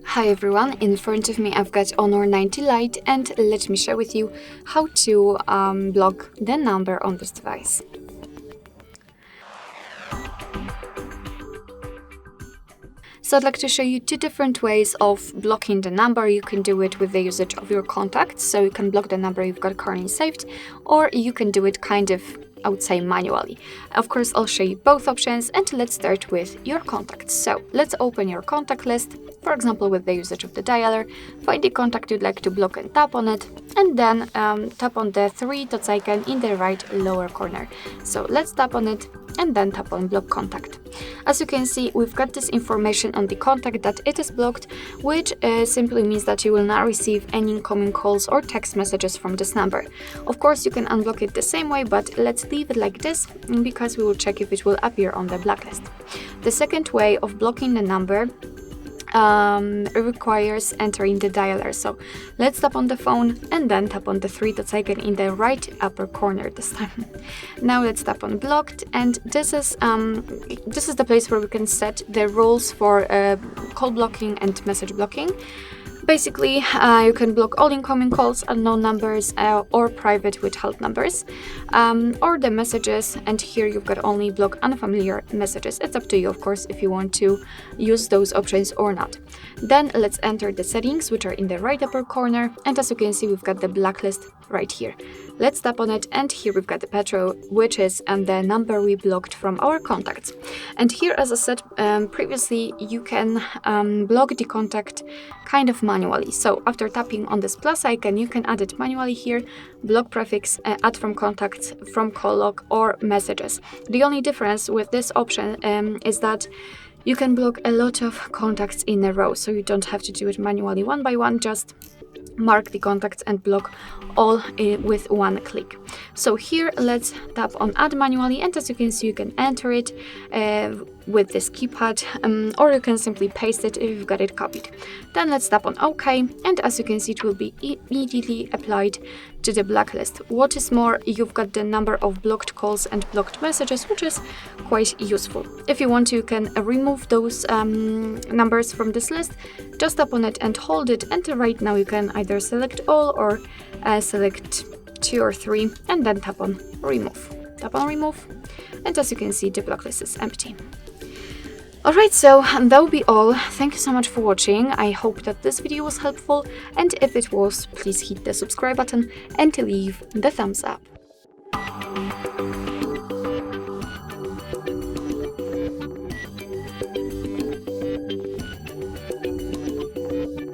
Hi everyone, in front of me I've got Honor 90 Lite, and let me share with you how to block the number on this device. So I'd like to show you two different ways of blocking the number. You can do it with the usage of your contacts, so you can block the number you've got currently saved, or you can do it kind of, I would say, manually. Of course, I'll show you both options, and let's start with your contacts. So let's open your contact list, for example, with the usage of the dialer. Find the contact you'd like to block and tap on it, and then tap on the three dots icon in the right lower corner. So let's tap on it and then tap on block contact. As you can see, we've got this information on the contact that it is blocked, which simply means that you will not receive any incoming calls or text messages from this number. Of course, you can unblock it the same way, but let's leave it like this because we will check if it will appear on the blacklist. The second way of blocking the number requires entering the dialer. So let's tap on the phone and then tap on the three dots icon in the right upper corner this time. Now let's tap on blocked, and this is the place where we can set the rules for call blocking and message blocking. Basically, you can block all incoming calls, unknown numbers, or private withheld numbers, or the messages, and here you've got only block unfamiliar messages. It's up to you, of course, if you want to use those options or not. Then let's enter the settings, which are in the right upper corner, and as you can see, we've got the blacklist right here. Let's tap on it, and here we've got the Petro, which is the number we blocked from our contacts. And here, as I said previously, you can block the contact kind of manually. So after tapping on this plus icon, you can add it manually here, block prefix, add from contacts, from call log, or messages. The only difference with this option is that you can block a lot of contacts in a row, so you don't have to do it manually one by one, just mark the contacts and block all with one click. So here let's tap on add manually, and as you can see, you can enter it with this keypad, or you can simply paste it if you've got it copied. Then let's tap on OK, and as you can see, it will be immediately applied to the blacklist. What is more, you've got the number of blocked calls and blocked messages, which is quite useful. If you want to, you can remove those numbers from this list. Just tap on it and hold it, and right now you can either select all or select 2 or 3 and then tap on remove. Tap on remove, and as you can see, the blacklist is empty. Alright, so that will be all. Thank you so much for watching. I hope that this video was helpful, and if it was, please hit the subscribe button and leave the thumbs up.